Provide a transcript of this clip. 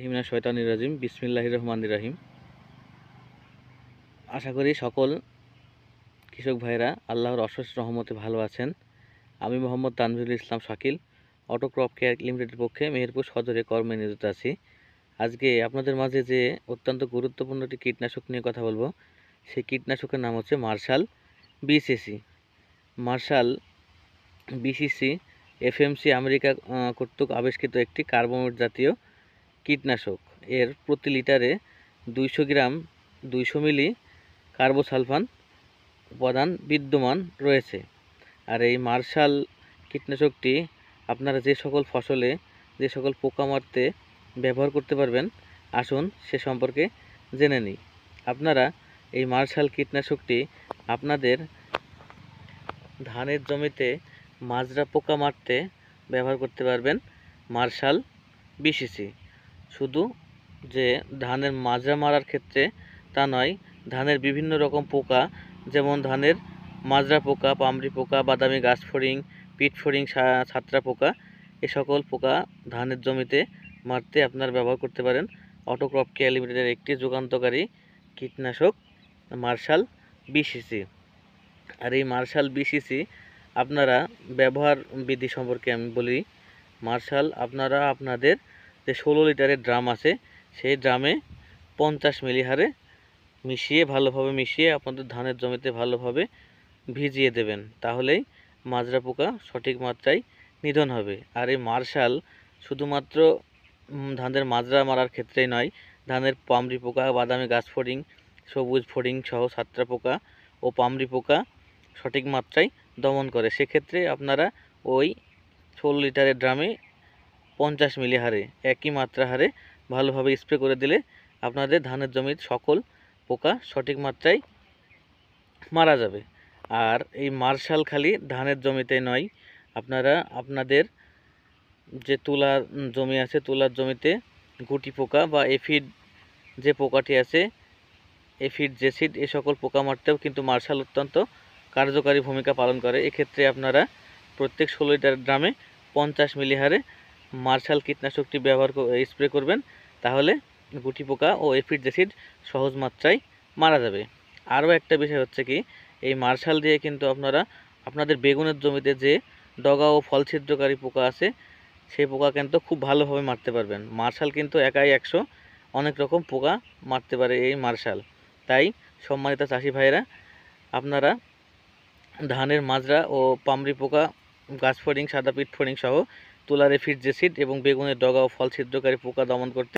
মিনাশ শয়তানির রাজিম বিসমিল্লাহির রহমানির রহিম। আশা করি সকল কৃষক ভাইরা আল্লাহর অশেষ রহমতে ভালো আছেন। আমি মোহাম্মদ তানভীরুল ইসলাম শাকিল, অটো ক্রপ কেয়ার লিমিটেডের পক্ষে মেহেরপুর সদরে কর্মে নিয়োজিত আছি। আজকে আপনাদের মাঝে যে অত্যন্ত গুরুত্বপূর্ণ একটি কীটনাশক নিয়ে কথা বলবো, সেই কীটনাশকের নাম হচ্ছে Marshal BCC. Marshal BCC FMC America কর্তৃক আবিষ্কৃত একটি কার্বোমেট জাতীয় কীটনাশক। এর প্রতি লিটারে 200 গ্রাম 200 মিলি কার্বোসালফান উপাদান বিদ্যমান রয়েছে। আর এই মার্শাল কীটনাশকটি আপনারা যে সকল ফসলে যে সকল পোকা মারতে ব্যবহার করতে পারবেন, আসুন সে সম্পর্কে জেনে নিই। আপনারা এই মার্শাল কীটনাশকটি আপনাদের ধানের জমিতে মাজরা পোকা মারতে ব্যবহার করতে পারবেন। মার্শাল বিসিসি শুধু যে ধানের মাজরা মারার ক্ষেত্রে তা নয়, ধানের বিভিন্ন রকম পোকা যেমন ধানের মাজরা পোকা, পামরি পোকা, বাদামি গাছ ফড়িং, পিট ফড়িং, ছাত্রা পোকা, এ সকল পোকা ধানের জমিতে মারতে আপনারা ব্যবহার করতে পারেন অটো ক্রপ কেয়ার লিমিটেডের একটি যুগান্তকারী কীটনাশক মার্শাল বিসিসি। আর এই মার্শাল বিসিসি আপনারা ব্যবহার বিধি সম্পর্কে আমি বলি। মার্শাল আপনারা আপনাদের যে 16 লিটারের ড্রাম আছে, সেই ড্রামে 50 মিলি হারে ভালোভাবে মিশিয়ে আপনাদের ধানের জমিতে ভালোভাবে ভিজিয়ে দেবেন। তাহলেই মাজরা পোকা সঠিক মাত্রায় নিধন হবে। আর এই মার্শাল শুধুমাত্র ধানের মাজরা মারার ক্ষেত্রেই নয়, ধানের পামরি পোকা, বাদামি গাছ ফড়িং, সবুজ ফড়িং সহ ছাত্রা পোকা ও পামরি পোকা সঠিক মাত্রায় দমন করে। সেক্ষেত্রে আপনারা ওই 16 লিটারের ড্রামে 50 মিলি হারে একই মাত্রা হারে ভালোভাবে স্প্রে করে দিলে আপনাদের ধানের জমির সকল পোকা সঠিক মাত্রায় মারা যাবে। আর এই মার্শাল খালি ধানের জমিতে নয়, আপনারা আপনাদের যে তুলার জমি আছে, তুলার জমিতে গুটি পোকা বা এফিড যে পোকাটি আছে, এফিড জেসিড, এ সকল পোকা মারতেও কিন্তু মার্শাল অত্যন্ত কার্যকারী ভূমিকা পালন করে। এক্ষেত্রে আপনারা প্রত্যেক 16 লিটার ড্রামে 50 মিলি হারে মার্শাল কীটনাশকটি স্প্রে করবেন। তাহলে গুটি পোকা ও এফিড জেসিড সহজ মাত্রায় মারা যাবে। আরও একটা বিষয় হচ্ছে কি, এই মার্শাল দিয়ে কিন্তু আপনারা আপনাদের বেগুনের জমিতে যে ডগা ও ফল ছিদ্রকারী পোকা আছে, সেই পোকা কিন্তু খুব ভালোভাবে মারতে পারবেন। মার্শাল কিন্তু একাই 100 অনেক রকম পোকা মারতে পারে এই মার্শাল। তাই সম্মানিত চাষি ভাইয়েরা, আপনারা ধানের মাজরা ও পামরি পোকা, গাছ ফড়িং, সাদা পিট ফড়িং সহ তুলার এফিড জেসিড এবং বেগুনের ডগা ও ফল ছিদ্রকারী পোকা দমন করতে